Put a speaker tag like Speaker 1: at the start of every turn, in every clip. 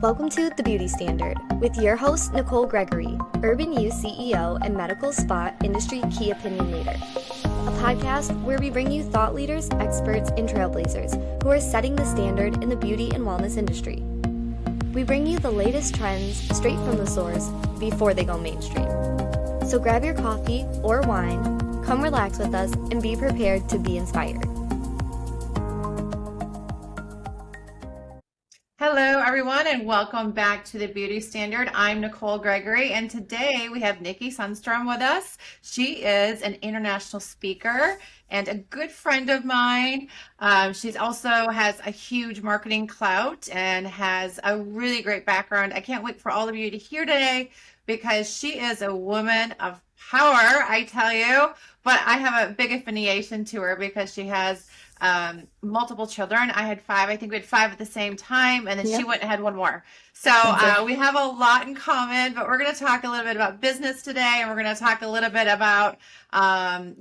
Speaker 1: Welcome to The Beauty Standard with your host, Nicole Gregory, Urban Youth CEO and medical spa industry key opinion leader. A podcast where we bring you thought leaders, experts, and trailblazers who are setting the standard in the beauty and wellness industry. We bring you the latest trends straight from the source before they go mainstream. So grab your coffee or wine, come relax with us, and be prepared to be inspired.
Speaker 2: Hello, everyone, and welcome back to The Beauty Standard. I'm Nicole Gregory, and today we have Nikki Sunstrum with us. She is an international speaker and a good friend of mine. She's also has a huge marketing clout and has a really great background. I can't wait for all of you to hear today because she is a woman of power, I tell you. But I have a big affiliation to her because she has multiple children. I had five. I think we had five at the same time, and then she went and had one more. So we have a lot in common, but we're going to talk a little bit about business today, and we're going to talk a little bit about,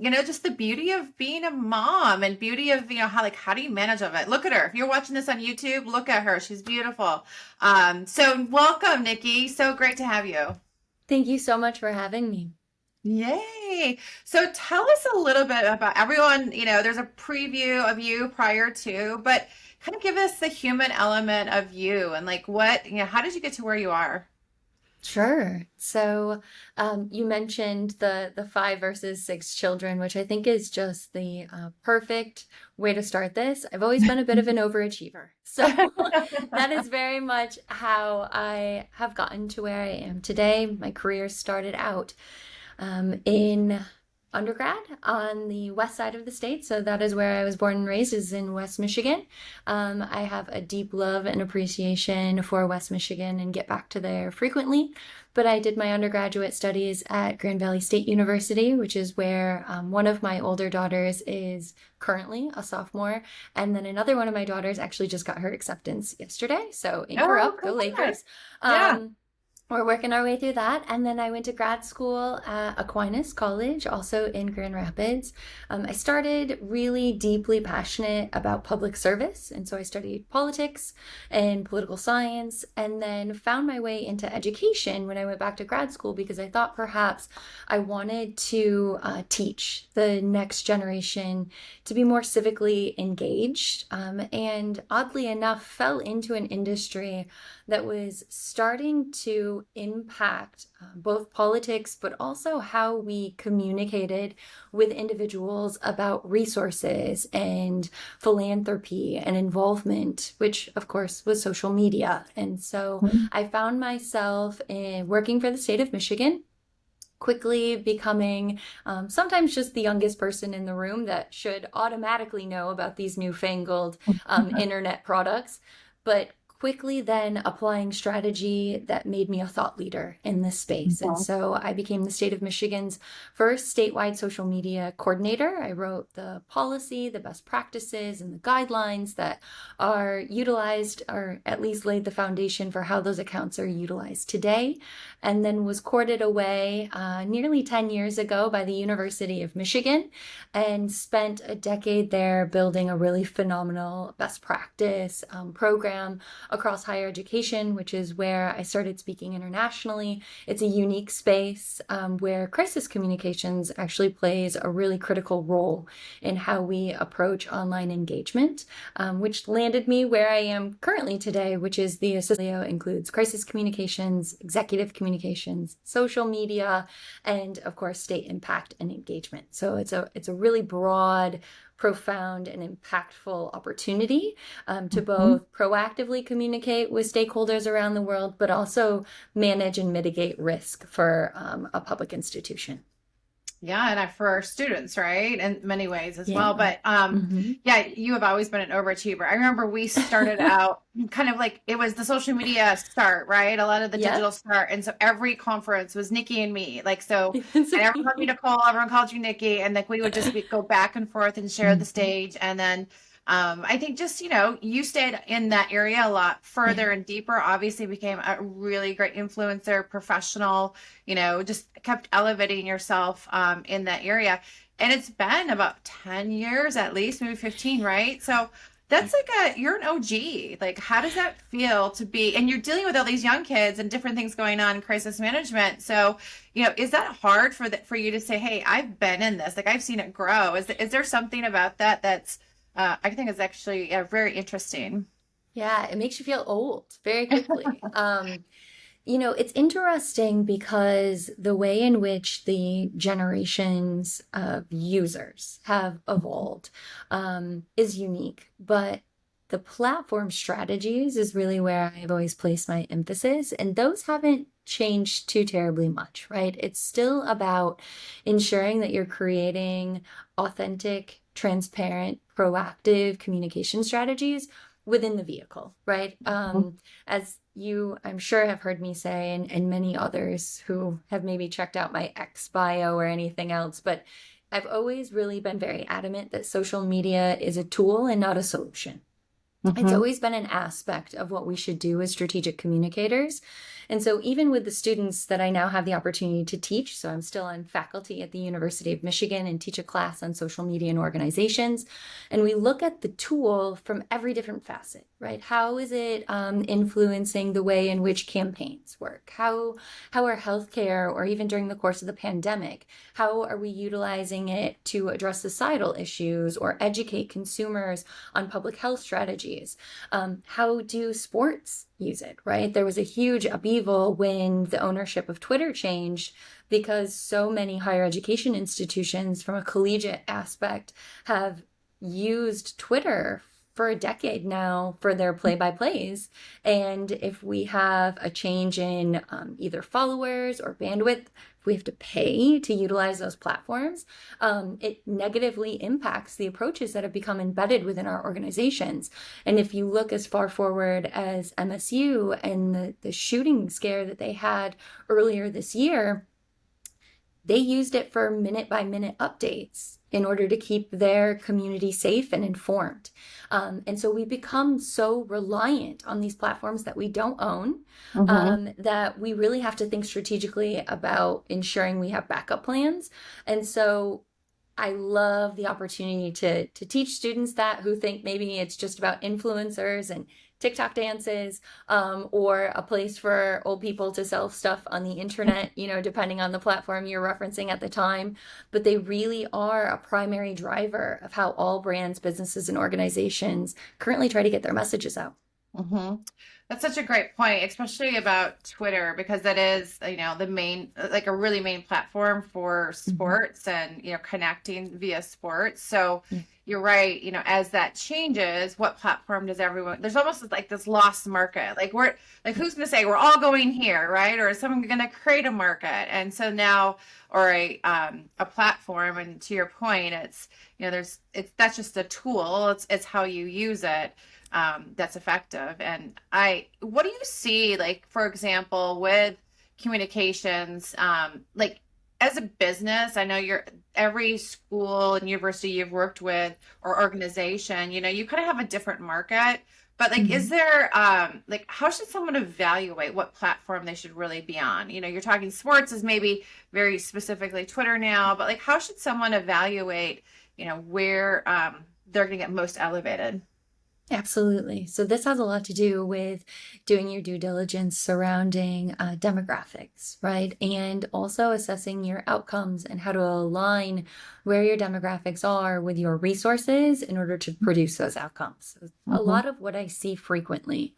Speaker 2: just the beauty of being a mom and beauty of, how do you manage of it? Look at her. If you're watching this on YouTube, look at her. She's beautiful. So welcome, Nikki. So great to have you.
Speaker 1: Thank you so much for having me.
Speaker 2: Yay. So tell us a little bit about everyone, there's a preview of you prior to, but kind of give us the human element of you and how did you get to where you are?
Speaker 1: Sure. So you mentioned the 5 versus 6 children, which I think is just the perfect way to start this. I've always been a bit of an overachiever. So that is very much how I have gotten to where I am today. My career started out in undergrad on the west side of the state. So that is where I was born and raised, is in West Michigan. I have a deep love and appreciation for West Michigan and get back to there frequently. But I did my undergraduate studies at Grand Valley State University, which is where one of my older daughters is currently a sophomore. And then another one of my daughters actually just got her acceptance yesterday. So in her up, go Lakers. We're working our way through that. And then I went to grad school at Aquinas College, also in Grand Rapids. I started really deeply passionate about public service. And so I studied politics and political science, and then found my way into education when I went back to grad school because I thought perhaps I wanted to teach the next generation to be more civically engaged. And oddly enough, fell into an industry that was starting to impact both politics, but also how we communicated with individuals about resources and philanthropy and involvement, which of course was social media. And so I found myself working for the state of Michigan, quickly becoming sometimes just the youngest person in the room that should automatically know about these newfangled internet products, but quickly then applying strategy that made me a thought leader in this space. And so I became the state of Michigan's first statewide social media coordinator. I wrote the policy, the best practices, and the guidelines that are utilized, or at least laid the foundation for how those accounts are utilized today. And then was courted away nearly 10 years ago by the University of Michigan and spent a decade there building a really phenomenal best practice program across higher education, which is where I started speaking internationally. It's a unique space where crisis communications actually plays a really critical role in how we approach online engagement, which landed me where I am currently today, which is the associate includes crisis communications, executive communications, social media, and of course, state impact and engagement. So it's a really broad, profound, and impactful opportunity to both proactively communicate with stakeholders around the world, but also manage and mitigate risk for a public institution.
Speaker 2: Yeah, and for our students, right? In many ways as well. But you have always been an overachiever. I remember we started out kind of like it was the social media start, right? A lot of the digital start. And so every conference was Nikki and me. And everyone called me Nicole, everyone called you Nikki. And we would just go back and forth and share the stage. And then I think just, you stayed in that area a lot further and deeper, obviously became a really great influencer, professional, just kept elevating yourself in that area. And it's been about 10 years at least, maybe 15, right? So That's like you're an OG. Like, how does that feel to be, and you're dealing with all these young kids and different things going on in crisis management. So, is that hard for you to say, hey, I've been in this, like I've seen it grow. Is there something about that that's, I think is actually very interesting.
Speaker 1: Yeah, it makes you feel old very quickly. It's interesting because the way in which the generations of users have evolved is unique, but the platform strategies is really where I've always placed my emphasis, and those haven't changed too terribly much, right? It's still about ensuring that you're creating authentic, transparent, proactive communication strategies within the vehicle, right? As you, I'm sure, have heard me say, and many others who have maybe checked out my X bio or anything else, but I've always really been very adamant that social media is a tool and not a solution. It's
Speaker 2: Mm-hmm.
Speaker 1: always been an aspect of what we should do as strategic communicators. And so, even with the students that I now have the opportunity to teach, so I'm still on faculty at the University of Michigan and teach a class on social media and organizations. And we look at the tool from every different facet, right? How is it influencing the way in which campaigns work? How are healthcare, or even during the course of the pandemic, how are we utilizing it to address societal issues or educate consumers on public health strategies? How do sports use it, right? There was a huge upheaval when the ownership of Twitter changed because so many higher education institutions from a collegiate aspect have used Twitter for a decade now for their play-by-plays. And if we have a change in either followers or bandwidth, if we have to pay to utilize those platforms, it negatively impacts the approaches that have become embedded within our organizations. And if you look as far forward as MSU and the shooting scare that they had earlier this year, they used it for minute by minute updates in order to keep their community safe and informed. And so we become so reliant on these platforms that we don't own,
Speaker 2: Mm-hmm.
Speaker 1: that we really have to think strategically about ensuring we have backup plans. And so I love the opportunity to teach students that who think maybe it's just about influencers and TikTok dances, or a place for old people to sell stuff on the internet, depending on the platform you're referencing at the time. But they really are a primary driver of how all brands, businesses, and organizations currently try to get their messages out.
Speaker 2: Mm-hmm. That's such a great point, especially about Twitter, because that is, the main, like a really main platform for
Speaker 1: Mhm.
Speaker 2: sports and, connecting via sports. So
Speaker 1: Yeah.
Speaker 2: you're right, as that changes, what platform does everyone, there's almost like this lost market. Like who's going to say we're all going here, right? Or is someone going to create a market? And so now, or a platform, and to your point, it's, that's just a tool. It's how you use it, that's effective. And what do you see, like, for example, with communications, like as a business? I know every school and university you've worked with or organization, you kind of have a different market. But like, is
Speaker 1: Mhm.
Speaker 2: there, like, how should someone evaluate what platform they should really be on? You're talking sports is maybe very specifically Twitter now, but like, how should someone evaluate, where they're going to get most elevated?
Speaker 1: Absolutely. So this has a lot to do with doing your due diligence surrounding demographics, right? And also assessing your outcomes and how to align where your demographics are with your resources in order to produce those outcomes. So a
Speaker 2: Mm-hmm.
Speaker 1: lot of what I see frequently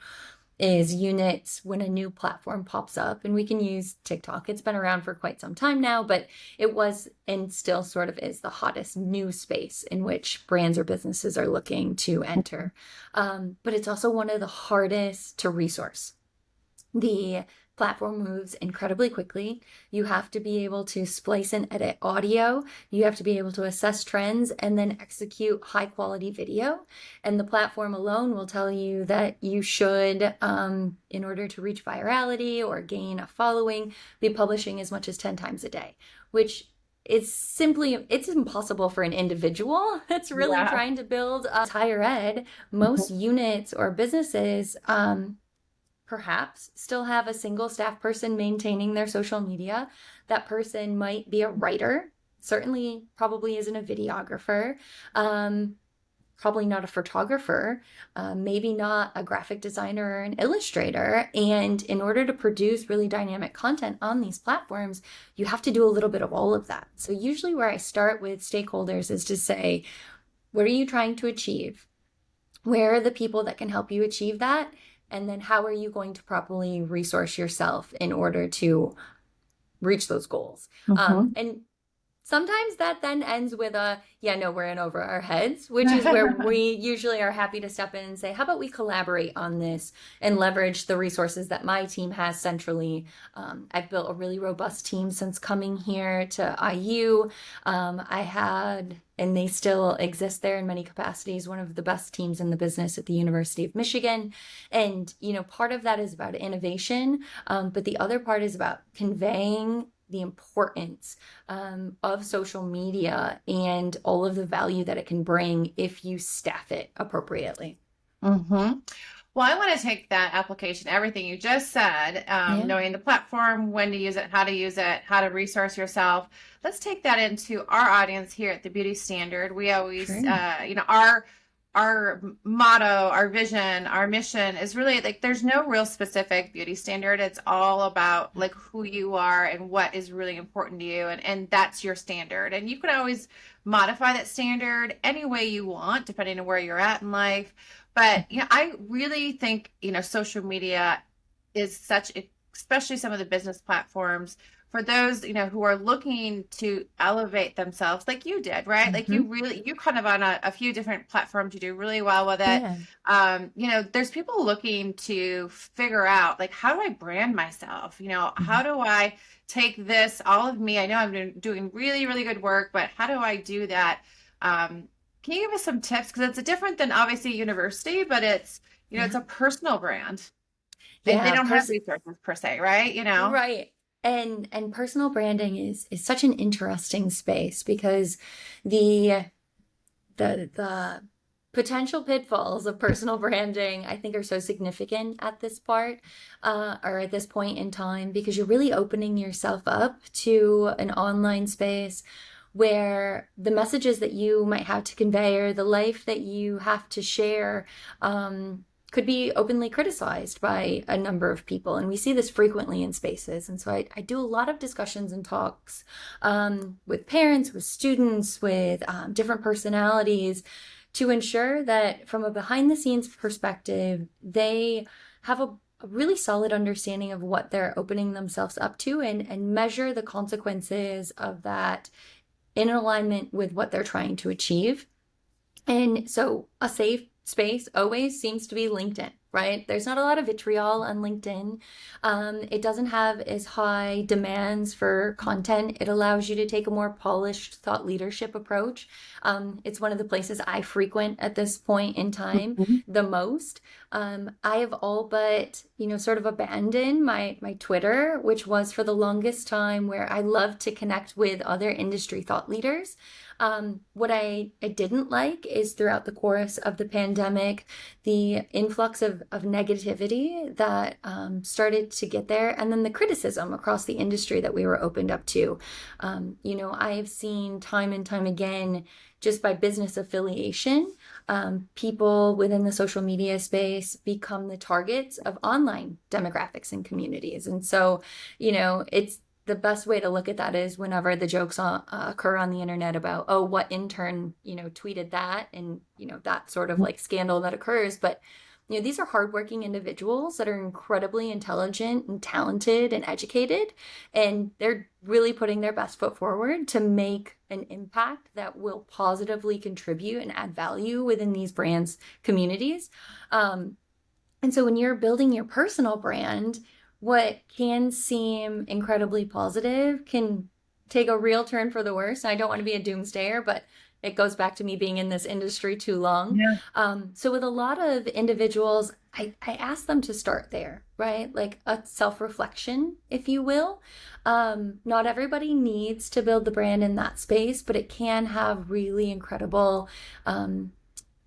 Speaker 1: is units when a new platform pops up, and we can use TikTok. It's been around for quite some time now, but it was and still sort of is the hottest new space in which brands or businesses are looking to enter. But it's also one of the hardest to resource. The platform moves incredibly quickly. You have to be able to splice and edit audio. You have to be able to assess trends and then execute high quality video. And the platform alone will tell you that you should, in order to reach virality or gain a following, be publishing as much as 10 times a day, which it's impossible for an individual that's really
Speaker 2: Yeah.
Speaker 1: trying to build higher ed. Most units or businesses perhaps still have a single staff person maintaining their social media. That person might be a writer, certainly probably isn't a videographer. Um, probably not a photographer, maybe not a graphic designer or an illustrator. And in order to produce really dynamic content on these platforms, you have to do a little bit of all of that. So usually where I start with stakeholders is to say, what are you trying to achieve? Where are the people that can help you achieve that? And then how are you going to properly resource yourself in order to reach those goals?
Speaker 2: Mhm.
Speaker 1: And sometimes that then ends with a, yeah, no, we're in over our heads, which is where we usually are happy to step in and say, how about we collaborate on this and leverage the resources that my team has centrally. I've built a really robust team since coming here to IU. I had, and they still exist there in many capacities, one of the best teams in the business at the University of Michigan. And, part of that is about innovation, but the other part is about conveying the importance of social media and all of the value that it can bring if you staff it appropriately.
Speaker 2: Mm-hmm. Well, I want to take that application, everything you just said,
Speaker 1: Yeah,
Speaker 2: knowing the platform, when to use it, how to resource yourself. Let's take that into our audience here at the Beauty Standard. We always,
Speaker 1: sure.
Speaker 2: our motto, our vision, our mission is really like there's no real specific beauty standard. It's all about like who you are and what is really important to you, and that's your standard. And you can always modify that standard any way you want, depending on where you're at in life. But I really think, social media is especially some of the business platforms for those, who are looking to elevate themselves like you did, right? Like
Speaker 1: Mm-hmm.
Speaker 2: you kind of on a few different platforms, you do really well with it.
Speaker 1: Yeah.
Speaker 2: There's people looking to figure out like, how do I brand myself?
Speaker 1: Mm-hmm.
Speaker 2: How do I take this, all of me? I know I'm doing really, really good work, but how do I do that? Can you give us some tips? Because it's different than obviously university, but it's
Speaker 1: Yeah.
Speaker 2: a personal brand. They
Speaker 1: Yeah.
Speaker 2: don't have resources per se, right?
Speaker 1: Right. And personal branding is such an interesting space because the the potential pitfalls of personal branding, I think, are so significant at this part, or at this point in time, because you're really opening yourself up to an online space where the messages that you might have to convey or the life that you have to share could be openly criticized by a number of people. And we see this frequently in spaces. And so I do a lot of discussions and talks with parents, with students, with different personalities to ensure that from a behind the scenes perspective, they have a really solid understanding of what they're opening themselves up to and measure the consequences of that in alignment with what they're trying to achieve. And so a safe space always seems to be LinkedIn, right? There's not a lot of vitriol on LinkedIn. It doesn't have as high demands for content. It allows you to take a more polished thought leadership approach. It's one of the places I frequent at this point in time
Speaker 2: Mhm.
Speaker 1: the most. I have all but, sort of abandoned my Twitter, which was for the longest time where I loved to connect with other industry thought leaders. What I didn't like is throughout the course of the pandemic, the influx of negativity that started to get there, and then the criticism across the industry that we were opened up to. I have seen time and time again, just by business affiliation, people within the social media space become the targets of online demographics and communities. And so, it's the best way to look at that is whenever the jokes occur on the internet about, oh, what intern, tweeted that, and, that sort of like scandal that occurs. But, these are hardworking individuals that are incredibly intelligent and talented and educated, and they're really putting their best foot forward to make an impact that will positively contribute and add value within these brands' communities. And so when you're building your personal brand, what can seem incredibly positive can take a real turn for the worse. I don't want to be a doomsdayer, but it goes back to me being in this industry too long.
Speaker 2: Yeah.
Speaker 1: So with a lot of individuals, I ask them to start there, right? Like a self-reflection, if you will. Not everybody needs to build the brand in that space, but it can have really incredible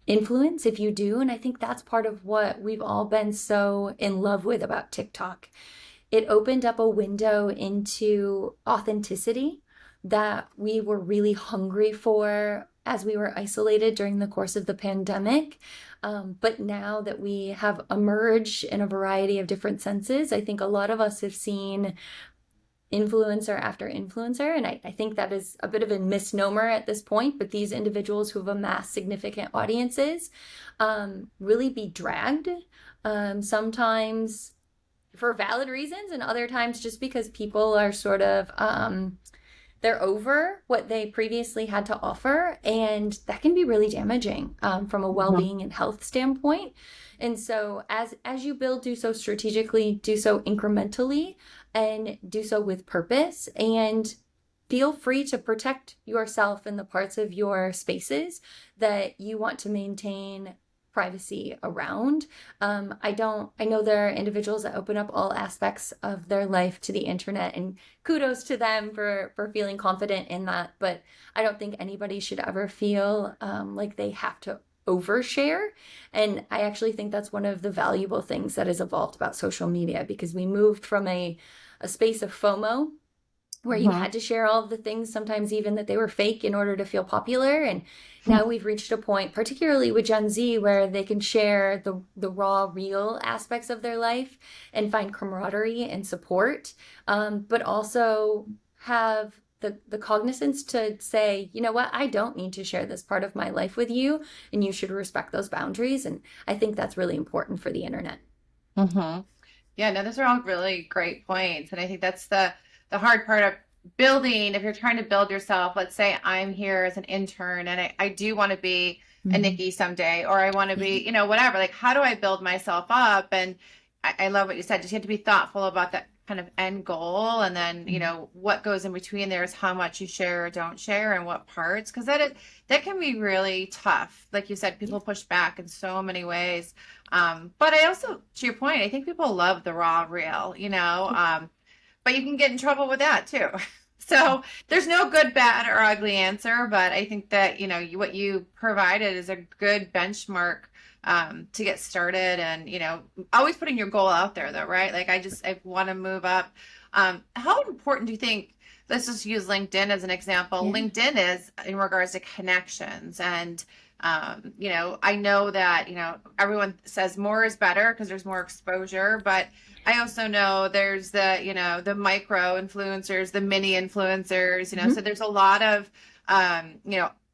Speaker 1: influence if you do. And I think that's part of what we've all been so in love with about TikTok. It opened up a window into authenticity that we were really hungry for as we were isolated during the course of the pandemic. But now that we have emerged in a variety of different senses, I think a lot of us have seen influencer after influencer. And I think that is a bit of a misnomer at this point, but these individuals who have amassed significant audiences really be dragged, sometimes for valid reasons, and other times just because people are sort of they're over what they previously had to offer, and that can be really damaging from a
Speaker 2: Mhm.
Speaker 1: well-being and health standpoint. And so as you build, do so strategically, do so incrementally, and do so with purpose, and feel free to protect yourself in the parts of your spaces that you want to maintain privacy around. I know there are individuals that open up all aspects of their life to the internet, and kudos to them for feeling confident in that. But I don't think anybody should ever feel like they have to overshare. And I actually think that's one of the valuable things that has evolved about social media, because we moved from a space of FOMO where you
Speaker 2: Mhm.
Speaker 1: had to share all of the things, sometimes even that they were fake, in order to feel popular. And now we've reached a point, particularly with Gen Z, where they can share the raw, real aspects of their life and find camaraderie and support, but also have the cognizance to say, you know what, I don't need to share this part of my life with you, and you should respect those boundaries. And I think that's really important for the internet.
Speaker 2: Mhm. Yeah, no, those are all really great points. And I think that's the hard part of building, if you're trying to build yourself. Let's say I'm here as an intern and I do want to be a
Speaker 1: Mhm.
Speaker 2: Nikki someday, or I want to
Speaker 1: Yeah.
Speaker 2: be, whatever. Like, how do I build myself up? And I love what you said. Just you have to be thoughtful about that kind of end goal. And then,
Speaker 1: Mhm.
Speaker 2: what goes in between there is how much you share or don't share and what parts. Because that can be really tough. Like you said,
Speaker 1: Yeah.
Speaker 2: people push back in so many ways. But I also, to your point, I think people love the raw real, but you can get in trouble with that too. So there's no good, bad, or ugly answer, but I think that, what you provided is a good benchmark to get started, and, always putting your goal out there though, right? Like I want to move up. How important do you think, let's just use LinkedIn as an example.
Speaker 1: Yeah.
Speaker 2: LinkedIn is in regards to connections, and I know that, everyone says more is better because there's more exposure, but I also know there's the micro influencers, the mini influencers, so
Speaker 1: Mhm.
Speaker 2: there's a lot of,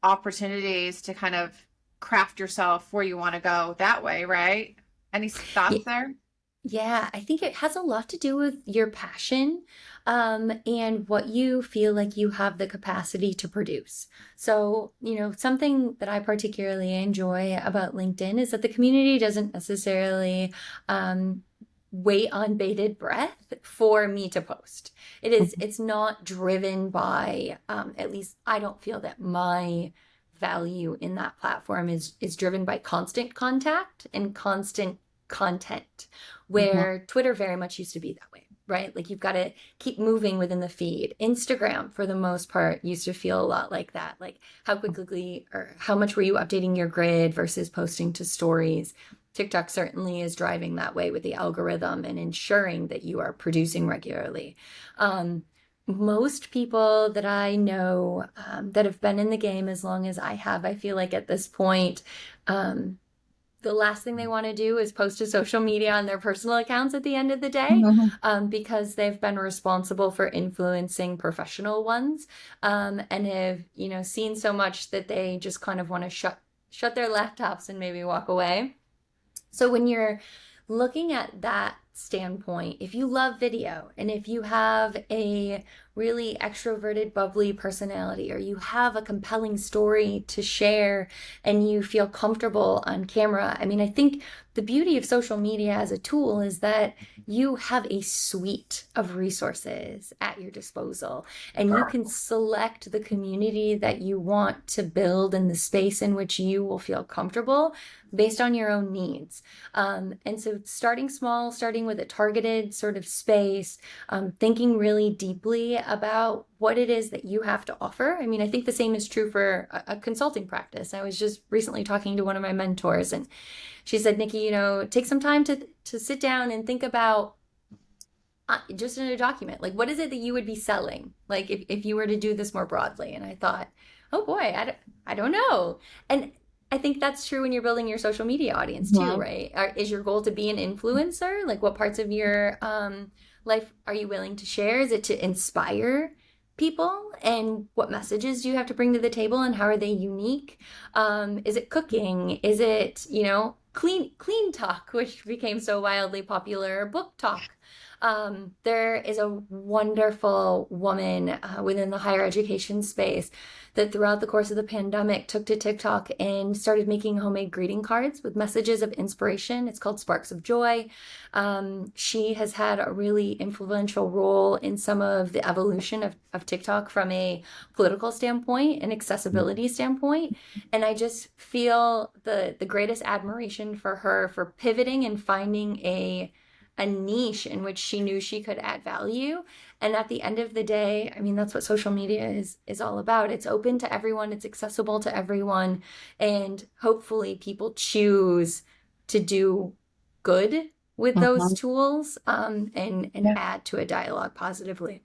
Speaker 2: opportunities to kind of craft yourself where you want to go that way, right? Any
Speaker 1: Yeah.
Speaker 2: thoughts there?
Speaker 1: Yeah, I think it has a lot to do with your passion, and what you feel like you have the capacity to produce. So, something that I particularly enjoy about LinkedIn is that the community doesn't necessarily um, wait on bated breath for me to post. It's not driven by, at least I don't feel that my value in that platform is driven by constant contact and constant content,
Speaker 2: Mhm.
Speaker 1: where Twitter very much used to be that way, right? Like you've got to keep moving within the feed. Instagram, for the most part, used to feel a lot like that. Like how quickly or how much were you updating your grid versus posting to stories? TikTok certainly is driving that way with the algorithm and ensuring that you are producing regularly. Um, Most people that I know that have been in the game as long as I have, I feel like at this point, um, the last thing they want to do is post to social media on their personal accounts at the end of the day,
Speaker 2: Mhm.
Speaker 1: because they've been responsible for influencing professional ones, and have seen so much that they just kind of want to shut their laptops and maybe walk away. So when you're looking at that standpoint, if you love video and if you have a really extroverted, bubbly personality, or you have a compelling story to share and you feel comfortable on camera, I mean, I think the beauty of social media as a tool is that you have a suite of resources at your disposal, and you can select the community that you want to build in the space in which you will feel comfortable based on your own needs. And so starting small, starting with a targeted sort of space, thinking really deeply about what it is that you have to offer. I mean, I think the same is true for a consulting practice. I was just recently talking to one of my mentors, and she said, Nikki, take some time to sit down and think about, just in a document, like what is it that you would be selling, like if you were to do this more broadly. And I thought, Oh boy, I don't know. And I think that's true when you're building your social media audience too, right? Is your goal to be an influencer? Like what parts of your life are you willing to share? Is it to inspire people? And what messages do you have to bring to the table and how are they unique? Is it cooking? Is it, clean talk, which became so wildly popular, book talk? There is a wonderful woman within the higher education space that throughout the course of the pandemic took to TikTok and started making homemade greeting cards with messages of inspiration. It's called Sparks of Joy. She has had a really influential role in some of the evolution of TikTok from a political standpoint and accessibility standpoint. And I just feel the greatest admiration for her for pivoting and finding a niche in which she knew she could add value. And at the end of the day, I mean, that's what social media is all about. It's open to everyone, it's accessible to everyone, and hopefully people choose to do good with those tools and add to a dialogue positively.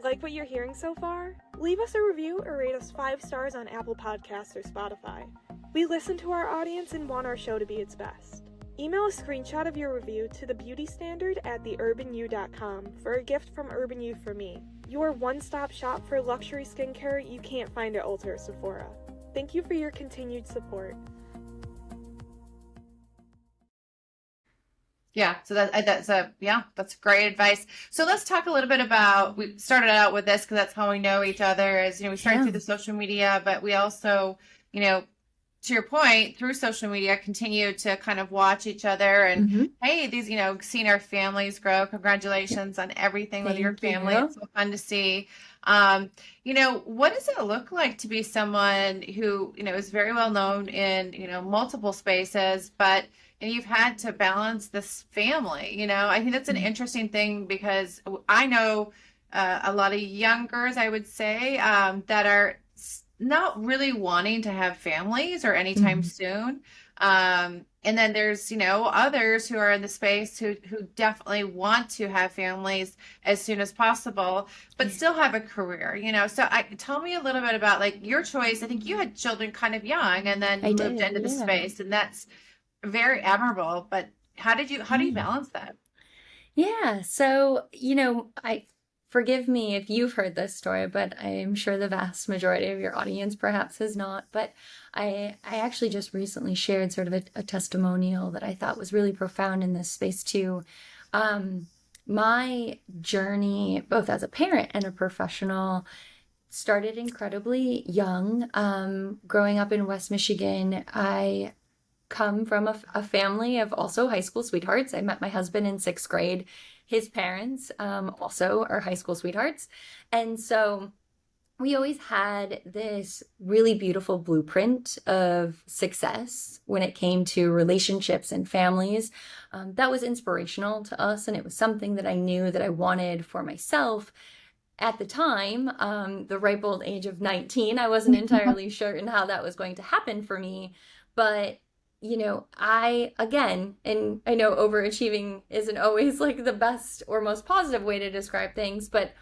Speaker 3: Like what you're hearing so far? Leave us a review or rate us 5 stars on Apple Podcasts or Spotify. We listen to our audience and want our show to be its best. Email a screenshot of your review to thebeautystandard@theurbanu.com for a gift from Urban You for me, your one-stop shop for luxury skincare you can't find at Ulta or Sephora. Thank you for your continued support.
Speaker 2: Yeah, so that's great advice. So let's talk a little bit about, we started out with this because that's how we know each other is, we started through the social media, but we also, to your point, through social media, continue to kind of watch each other and hey, these, seeing our families grow. Congratulations on everything with your family. It's so fun to see. What does it look like to be someone who, is very well known in, multiple spaces, but you've had to balance this family? I think that's an interesting thing because I know a lot of young girls, I would say, that are not really wanting to have families or anytime soon. And then there's, others who are in the space who definitely want to have families as soon as possible, but still have a career, So tell me a little bit about like your choice. I think you had children kind of young and then moved into the space, and that's very admirable. But how do you balance that?
Speaker 1: Yeah. So, forgive me if you've heard this story, but I'm sure the vast majority of your audience perhaps has not. But I actually just recently shared sort of a testimonial that I thought was really profound in this space too. My journey, both as a parent and a professional, started incredibly young. Growing up in West Michigan, I come from a family of also high school sweethearts. I met my husband in 6th grade. His parents also are high school sweethearts. And so we always had this really beautiful blueprint of success when it came to relationships and families. That was inspirational to us. And it was something that I knew that I wanted for myself. At the time, the ripe old age of 19, I wasn't entirely sure in how that was going to happen for me. But again, and I know overachieving isn't always like the best or most positive way to describe things, but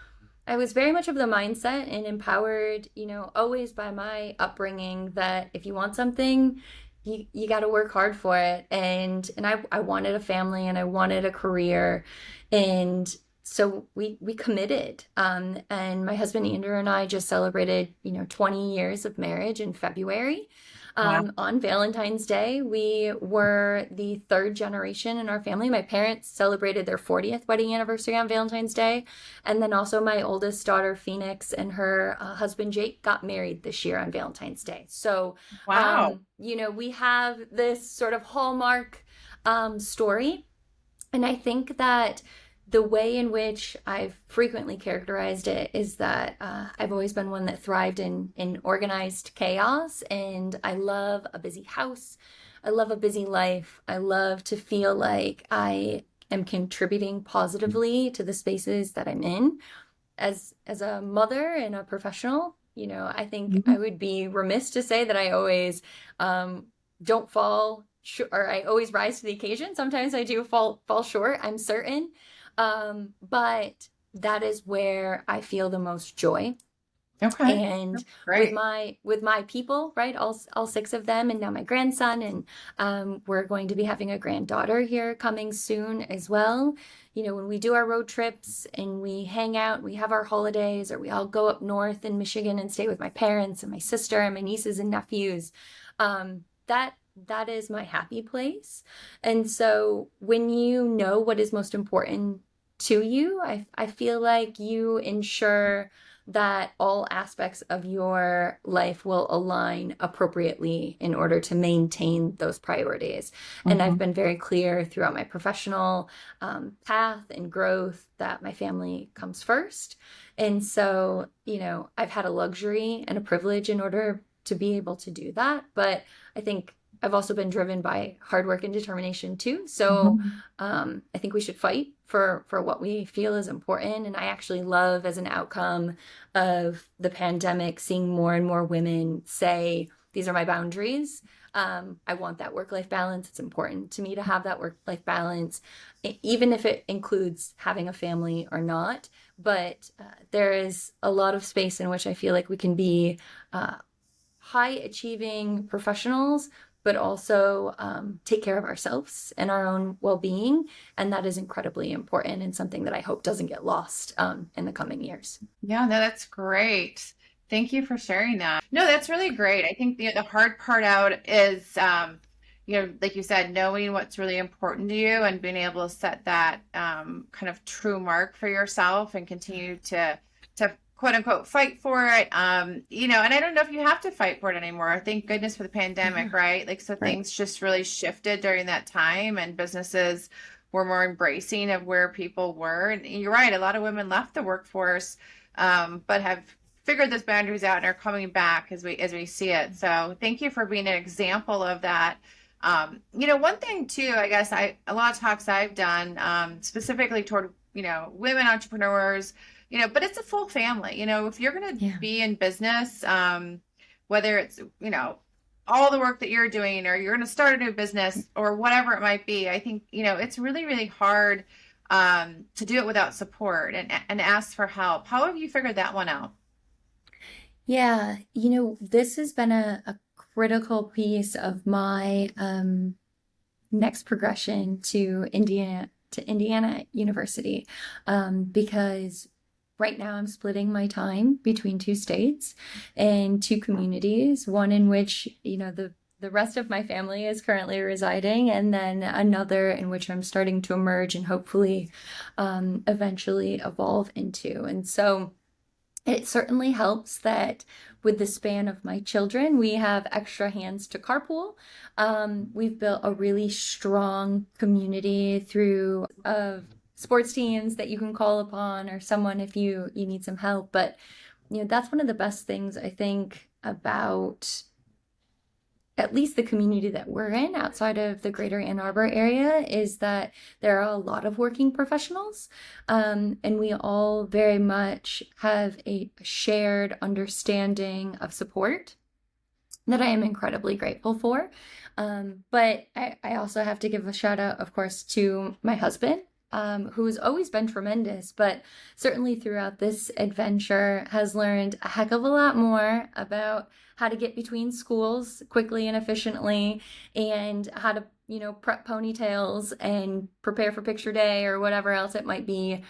Speaker 1: I was very much of the mindset and empowered, always by my upbringing that if you want something, you got to work hard for it. And I wanted a family and I wanted a career. And so we committed. And my husband Andrew and I just celebrated, 20 years of marriage in February. On Valentine's Day, we were the 3rd generation in our family. My parents celebrated their 40th wedding anniversary on Valentine's Day. And then also my oldest daughter, Phoenix, and her husband, Jake, got married this year on Valentine's Day. So, we have this sort of hallmark story. And I think that the way in which I've frequently characterized it is that I've always been one that thrived in organized chaos, and I love a busy house. I love a busy life. I love to feel like I am contributing positively to the spaces that I'm in. As a mother and a professional, I think I would be remiss to say that I always don't fall or I always rise to the occasion. Sometimes I do fall short, I'm certain. But that is where I feel the most joy.
Speaker 2: Okay.
Speaker 1: And
Speaker 2: That's great.
Speaker 1: with my people, right, all six of them, and now my grandson, and we're going to be having a granddaughter here coming soon as well. You know, when we do our road trips and we hang out, we have our holidays, or we all go up north in Michigan and stay with my parents and my sister and my nieces and nephews, that is my happy place. And so when you know what is most important to you, I feel like you ensure that all aspects of your life will align appropriately in order to maintain those priorities. And I've
Speaker 2: Mhm.
Speaker 1: been very clear throughout my professional path and growth that my family comes first. And so, you know, I've had a luxury and a privilege in order to be able to do that. But I think I've also been driven by hard work and determination too. So
Speaker 2: Mhm.
Speaker 1: I think we should fight for what we feel is important. And I actually love, as an outcome of the pandemic, seeing more and more women say, these are my boundaries. I want that work-life balance. It's important to me to have that work-life balance, even if it includes having a family or not. But there is a lot of space in which I feel like we can be uh, high achieving professionals, but also take care of ourselves and our own well being. And that is incredibly important and something that I hope doesn't get lost in the coming years.
Speaker 2: Yeah, no, that's great. Thank you for sharing that. No, that's really great. I think the hard part out is, like you said, knowing what's really important to you and being able to set that kind of true mark for yourself and continue to quote unquote fight for it. And I don't know if you have to fight for it anymore. Thank goodness for the pandemic,
Speaker 1: Yeah,
Speaker 2: right? Like, so
Speaker 1: right.
Speaker 2: things just really shifted during that time, and businesses were more embracing of where people were. And you're right, a lot of women left the workforce, but have figured those boundaries out and are coming back as we see it. So thank you for being an example of that. One thing too, I guess a lot of talks I've done, specifically toward, women entrepreneurs, but it's a full family. If you're going to
Speaker 1: Yeah.
Speaker 2: be in business, whether it's, all the work that you're doing, or you're going to start a new business or whatever it might be, I think, it's really, really hard to do it without support and ask for help. How have you figured that one out?
Speaker 1: Yeah. You know, this has been a critical piece of my next progression to Indiana University, because right now I'm splitting my time between two states and two communities, one in which, you know, the rest of my family is currently residing, and then another in which I'm starting to emerge and hopefully eventually evolve into. And so it certainly helps that with the span of my children, we have extra hands to carpool. We've built a really strong community through of sports teams that you can call upon, or someone if you need some help. But you know, that's one of the best things I think about at least the community that we're in outside of the greater Ann Arbor area, is that there are a lot of working professionals, and we all very much have a shared understanding of support that I am incredibly grateful for. But I also have to give a shout out, of course, to my husband, who has always been tremendous, but certainly throughout this adventure has learned a heck of a lot more about how to get between schools quickly and efficiently, and how to, you know, prep ponytails and prepare for picture day or whatever else it might be.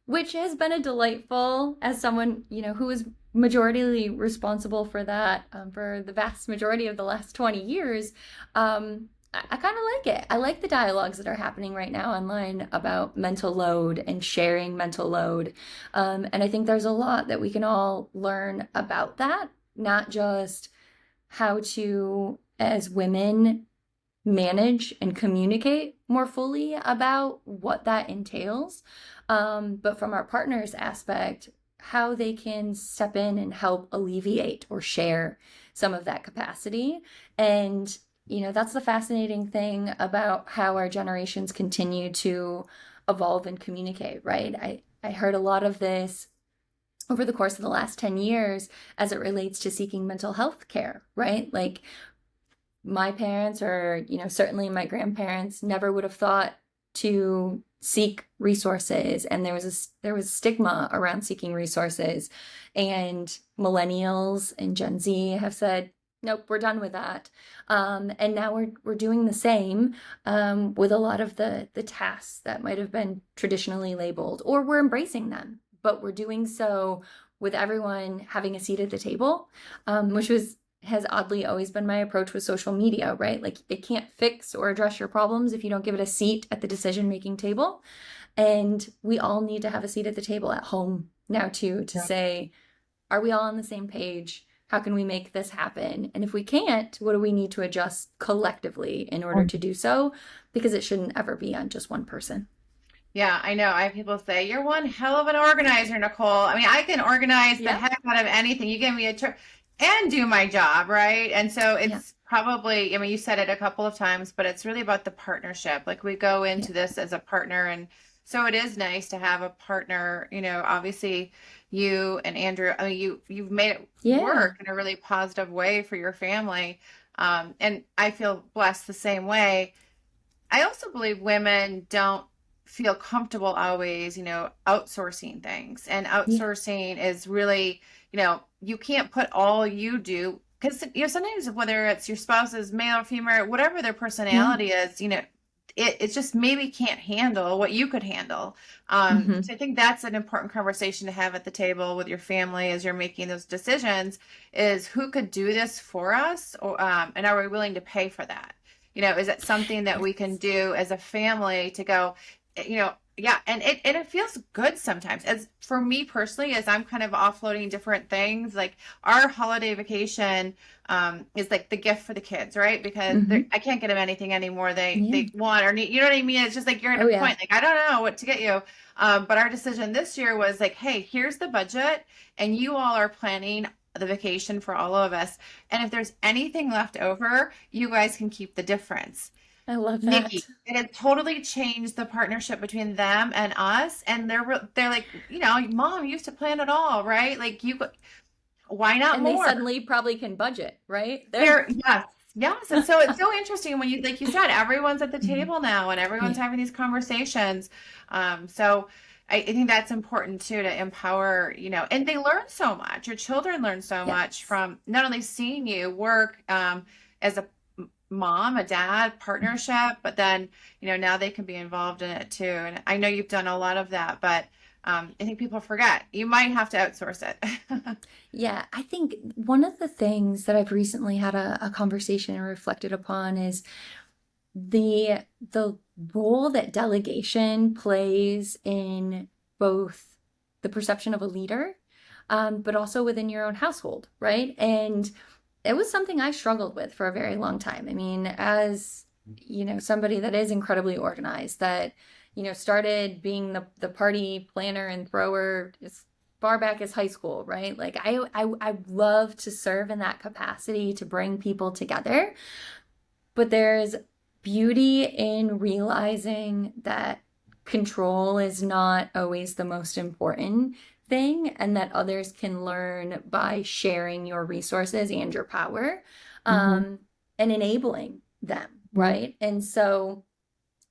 Speaker 1: Which has been a delightful, as someone, you know, who is majority responsible for that, for the vast majority of the last 20 years. I kind of like it. I like the dialogues that are happening right now online about mental load and sharing mental load. And I think there's a lot that we can all learn about that, not just how to, as women, manage and communicate more fully about what that entails, but from our partner's aspect, how they can step in and help alleviate or share some of that capacity. And, you know, that's the fascinating thing about how our generations continue to evolve and communicate, right? I heard a lot of this over the course of the last 10 years as it relates to seeking mental health care, right? Like, my parents, or, you know, certainly my grandparents, never would have thought to seek resources, and there was stigma around seeking resources, and millennials and Gen Z have said, nope, we're done with that. And now we're doing the same with a lot of the tasks that might have been traditionally labeled, or we're embracing them, but we're doing so with everyone having a seat at the table, which has oddly always been my approach with social media, right? Like, it can't fix or address your problems if you don't give it a seat at the decision-making table. And we all need to have a seat at the table at home now too, to say, are we all on the same page? How can we make this happen? And if we can't, what do we need to adjust collectively in order to do so? Because it shouldn't ever be on just one person.
Speaker 2: Yeah, I know. I have people say, you're one hell of an organizer, Nicole. I mean, I can organize the heck out of anything. You give me a turn and do my job, right? And so it's probably, I mean, you said it a couple of times, but it's really about the partnership. Like, we go into this as a partner. And so it is nice to have a partner. You know, obviously you and Andrew, I mean, you've made it work in a really positive way for your family. And I feel blessed the same way. I also believe women don't feel comfortable always, outsourcing things. And outsourcing is really, you can't put all you do, because, sometimes whether it's your spouse is male or female, whatever their personality is, it just maybe can't handle what you could handle. So I think that's an important conversation to have at the table with your family as you're making those decisions, is who could do this for us, or, and are we willing to pay for that? Is it something that we can do as a family to go, and it feels good sometimes. As for me personally, as I'm kind of offloading different things, like our holiday vacation is like the gift for the kids, right? Because I can't get them anything anymore they want or need. You know what I mean? It's just like you're at a point, like, I don't know what to get you. But our decision this year was like, hey, here's the budget, and you all are planning the vacation for all of us. And if there's anything left over, you guys can keep the difference.
Speaker 1: I love that.
Speaker 2: Nikki, it has totally changed the partnership between them and us. And they're like, Mom used to plan it all, right? Like, why not
Speaker 1: and
Speaker 2: more?
Speaker 1: And they suddenly probably can budget, right?
Speaker 2: Yes. And so it's so interesting when like you said, everyone's at the table now and everyone's having these conversations. So I think that's important too, to empower, and they learn so much. Your children learn so much from not only seeing you work as a mom, a dad partnership, but then, now they can be involved in it too. And I know you've done a lot of that, but I think people forget you might have to outsource it.
Speaker 1: Yeah, I think one of the things that I've recently had a conversation and reflected upon is the role that delegation plays in both the perception of a leader, but also within your own household, right? And it was something I struggled with for a very long time. I mean, as, somebody that is incredibly organized, that, started being the party planner and thrower as far back as high school, right? Like, I love to serve in that capacity, to bring people together. But there's beauty in realizing that control is not always the most important thing, and that others can learn by sharing your resources and your power, and enabling them, right? And so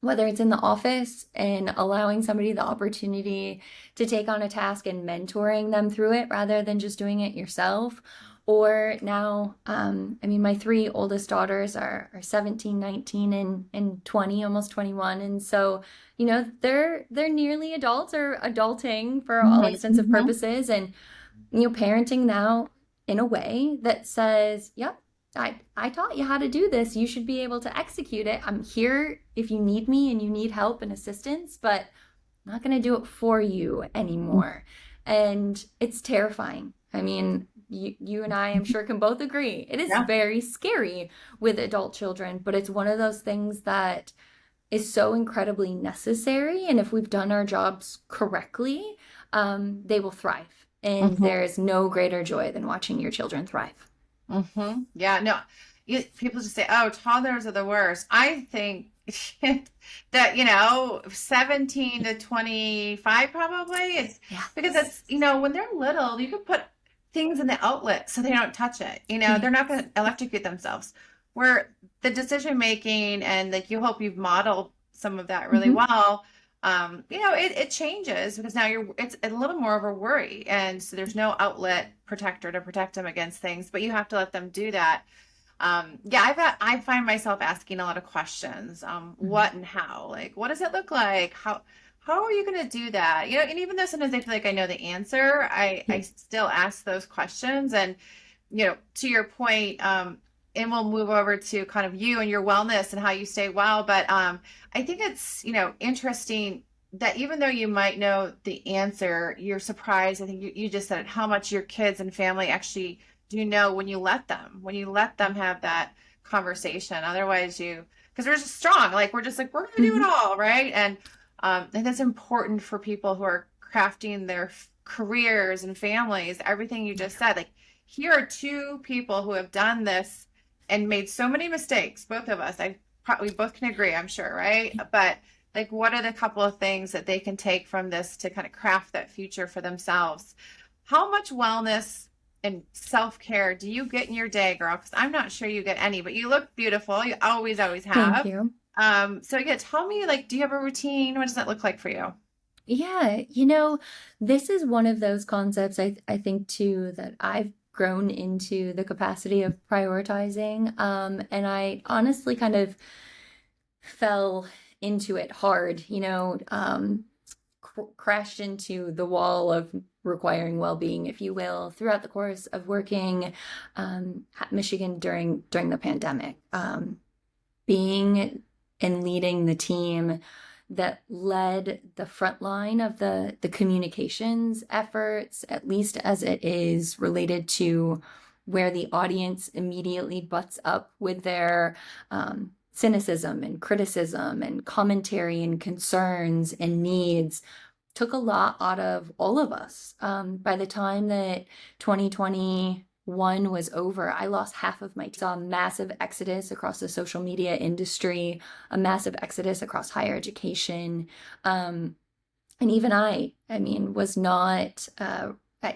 Speaker 1: whether it's in the office and allowing somebody the opportunity to take on a task and mentoring them through it rather than just doing it yourself, or now, my 3 oldest daughters are 17, 19, and 20, almost 21. And so, they're nearly adults, or adulting for all intents and purposes. And, parenting now in a way that says, yep, I taught you how to do this. You should be able to execute it. I'm here if you need me and you need help and assistance, but I'm not going to do it for you anymore. And it's terrifying. I mean, you and I, I'm sure, can both agree. It is very scary with adult children, but it's one of those things that is so incredibly necessary. And if we've done our jobs correctly, they will thrive. And there's no greater joy than watching your children thrive.
Speaker 2: Yeah, no, people just say, oh, toddlers are the worst. I think that, 17 to 25 probably. It's because it's, when they're little, you can put things in the outlet so they don't touch it. They're not going to electrocute themselves. Where the decision making, and like, you hope you've modeled some of that really well, it changes because now it's a little more of a worry. And so there's no outlet protector to protect them against things, but you have to let them do that. I find myself asking a lot of questions. What and how? Like, what does it look like? How are you going to do that? And even though sometimes I feel like I know the answer, I still ask those questions. And, to your point, and we'll move over to kind of you and your wellness and how you stay well. But I think it's, interesting that even though you might know the answer, you're surprised. I think you just said it, how much your kids and family actually do know when you let them have that conversation. Otherwise because we're just strong, like we're just like, we're going to do it all. Right. And that's important for people who are crafting their careers and families, everything you just said. Like, here are two people who have done this and made so many mistakes, both of us. We both can agree, I'm sure, right? But like, what are the couple of things that they can take from this to kind of craft that future for themselves? How much wellness and self-care do you get in your day, girl? Because I'm not sure you get any, but you look beautiful. You always have.
Speaker 1: Thank you.
Speaker 2: So yeah, tell me, like, do you have a routine? What does that look like for you?
Speaker 1: Yeah, this is one of those concepts I think too that I've grown into the capacity of prioritizing. And I honestly kind of fell into it hard, crashed into the wall of requiring well-being, if you will, throughout the course of working at Michigan during the pandemic. Being and leading the team that led the front line of the communications efforts, at least as it is related to where the audience immediately butts up with their cynicism and criticism and commentary and concerns and needs, took a lot out of all of us. By the time that 2021 was over, I lost half of my team. Saw a massive exodus across the social media industry, a massive exodus across higher education. And even I mean, was not,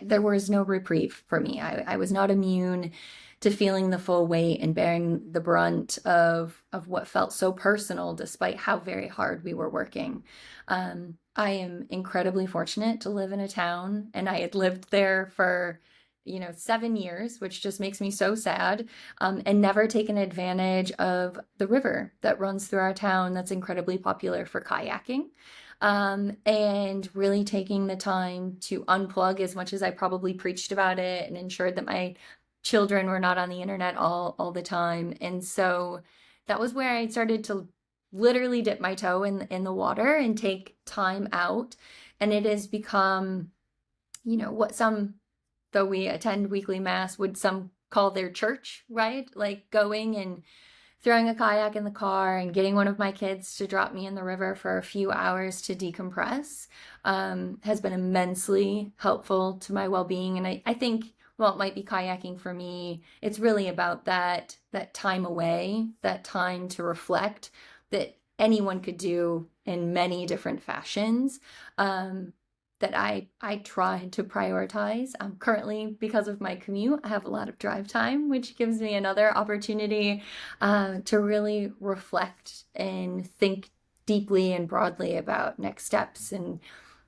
Speaker 1: there was no reprieve for me. I was not immune to feeling the full weight and bearing the brunt of what felt so personal, despite how very hard we were working. I am incredibly fortunate to live in a town, and I had lived there for 7 years, which just makes me so sad, and never taken advantage of the river that runs through our town that's incredibly popular for kayaking, and really taking the time to unplug as much as I probably preached about it and ensured that my children were not on the internet all the time. And so that was where I started to literally dip my toe in the water and take time out. And it has become, what some, though we attend weekly mass, would some call their church, right? Like going and throwing a kayak in the car and getting one of my kids to drop me in the river for a few hours to decompress has been immensely helpful to my well-being. And I think, well, it might be kayaking for me. It's really about that time away, that time to reflect that anyone could do in many different fashions. That I try to prioritize. Currently, because of my commute, I have a lot of drive time, which gives me another opportunity to really reflect and think deeply and broadly about next steps, and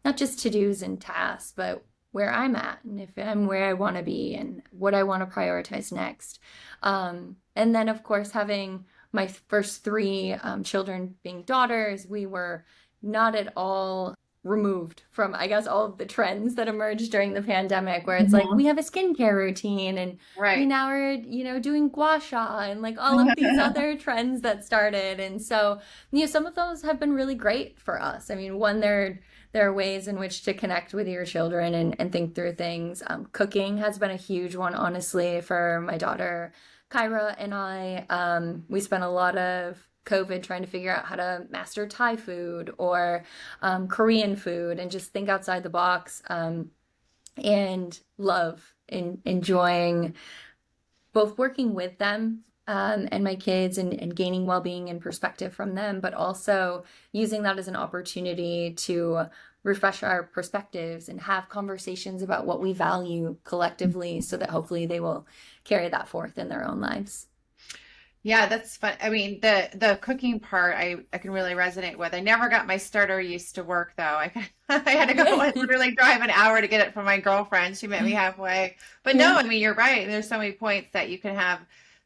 Speaker 1: not just to-dos and tasks, but where I'm at and if I'm where I want to be and what I want to prioritize next. And then, of course, having my first three children being daughters, we were not at all removed from, I guess, all of the trends that emerged during the pandemic, where it's like we have a skincare routine and we now are, doing gua sha and like all of these other trends that started. And so, some of those have been really great for us. I mean, one, there are ways in which to connect with your children and think through things. Cooking has been a huge one, honestly, for my daughter Kyra and I. We spent a lot of COVID trying to figure out how to master Thai food or Korean food and just think outside the box, and love enjoying both working with them and my kids and gaining well-being and perspective from them, but also using that as an opportunity to refresh our perspectives and have conversations about what we value collectively so that hopefully they will carry that forth in their own lives.
Speaker 2: Yeah, that's fun. I mean, the cooking part I can really resonate with. I never got my starter yeast to work though. I had to go and literally drive an hour to get it from my girlfriend. She met me halfway. But no,
Speaker 1: Yeah.
Speaker 2: I mean, you're right. There's so many points that you can have.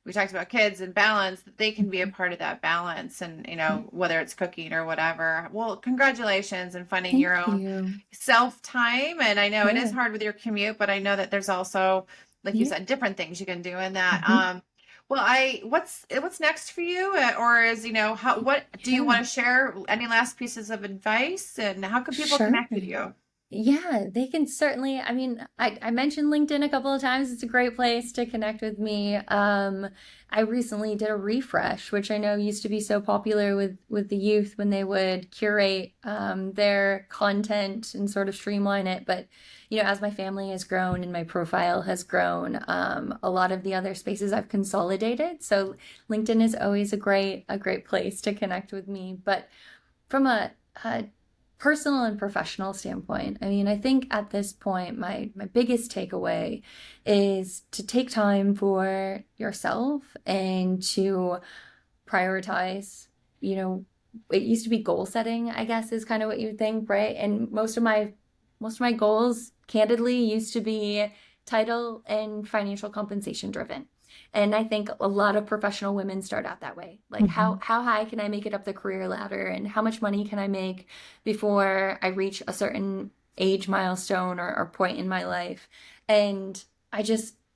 Speaker 2: We talked about kids and balance, that they can be a part of that balance, and whether it's cooking or whatever. Well, congratulations and finding
Speaker 1: Thank
Speaker 2: your own
Speaker 1: you.
Speaker 2: self time. And I know it is
Speaker 1: Sure.
Speaker 2: hard with your commute, but I know that there's also, like you
Speaker 1: Yeah.
Speaker 2: said, different things you can do in that.
Speaker 1: Mhm.
Speaker 2: Well, what's next for you, or is how what do you
Speaker 1: Yeah.
Speaker 2: want to share? Any last pieces of advice, and how can people
Speaker 1: Sure.
Speaker 2: connect with you?
Speaker 1: Yeah, they can certainly. I mean, I mentioned LinkedIn a couple of times. It's a great place to connect with me. I recently did a refresh, which I know used to be so popular with the youth when they would curate their content and sort of streamline it. But as my family has grown and my profile has grown, a lot of the other spaces I've consolidated. So LinkedIn is always a great place to connect with me. But from a personal and professional standpoint, I mean, I think at this point, my biggest takeaway is to take time for yourself and to prioritize. You know, it used to be goal setting, I guess, is kind of what you would think, right? And most of my goals, candidly, used to be title and financial compensation driven. And I think a lot of professional women start out that way. Like
Speaker 2: Mhm.
Speaker 1: how high can I make it up the career ladder and how much money can I make before I reach a certain age milestone or point in my life? And I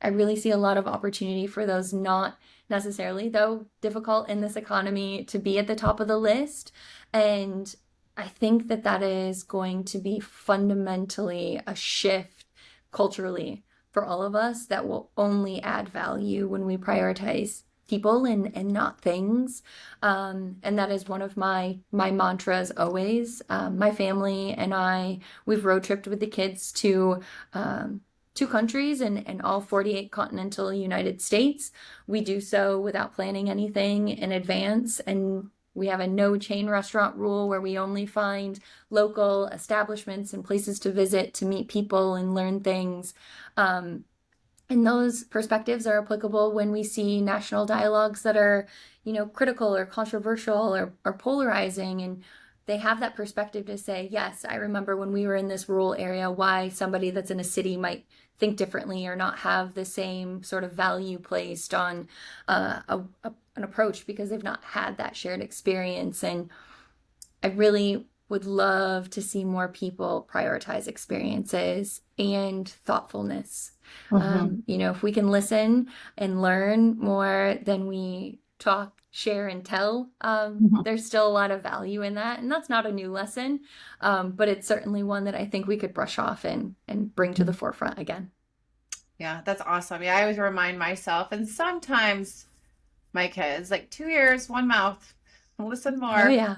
Speaker 1: really see a lot of opportunity for those not necessarily, though difficult in this economy, to be at the top of the list. And I think that that is going to be fundamentally a shift culturally for all of us that will only add value when we prioritize people and not things. And that is one of my mantras always. My family and we've road tripped with the kids to two countries and all 48 continental United States. We do so without planning anything in advance. And we have a no chain restaurant rule where we only find local establishments and places to visit to meet people and learn things. Um, and those perspectives are applicable when we see national dialogues that are, critical or controversial or polarizing. And they have that perspective to say, yes, I remember when we were in this rural area, why somebody that's in a city might think differently or not have the same sort of value placed on an approach because they've not had that shared experience. And I really would love to see more people prioritize experiences and thoughtfulness.
Speaker 2: Mhm.
Speaker 1: If we can listen and learn more than we talk, share, and tell,
Speaker 2: Mhm.
Speaker 1: there's still a lot of value in that. And that's not a new lesson, but it's certainly one that I think we could brush off and bring to the forefront again.
Speaker 2: Yeah, that's awesome. Yeah, I always remind myself, and sometimes my kids, like 2 ears, one mouth. Listen
Speaker 1: Oh,
Speaker 2: more.
Speaker 1: yeah.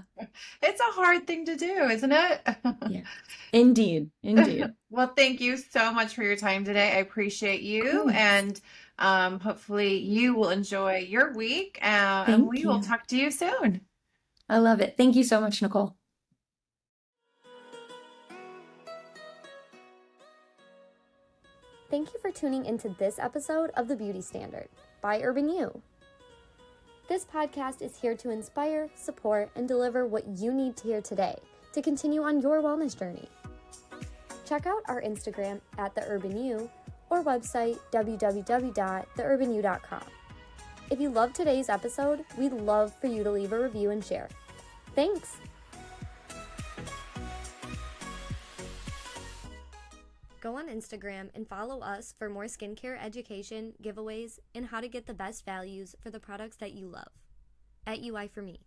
Speaker 2: It's a hard thing to do, isn't it?
Speaker 1: Yeah. Indeed. Indeed.
Speaker 2: Well, thank you so much for your time today. I appreciate
Speaker 1: Of
Speaker 2: you,
Speaker 1: course.
Speaker 2: and hopefully you will enjoy your week, and
Speaker 1: Thank
Speaker 2: we will
Speaker 1: you.
Speaker 2: talk to you soon.
Speaker 1: I love it. Thank you so much, Nicole.
Speaker 4: Thank you for tuning into this episode of The Beauty Standard by Urban You. This podcast is here to inspire, support, and deliver what you need to hear today to continue on your wellness journey. Check out our Instagram at The Urban You or website www.theurbanu.com. If you loved today's episode, we'd love for you to leave a review and share. Thanks! Go on Instagram and follow us for more skincare education, giveaways, and how to get the best values for the products that you love. @UI4Me.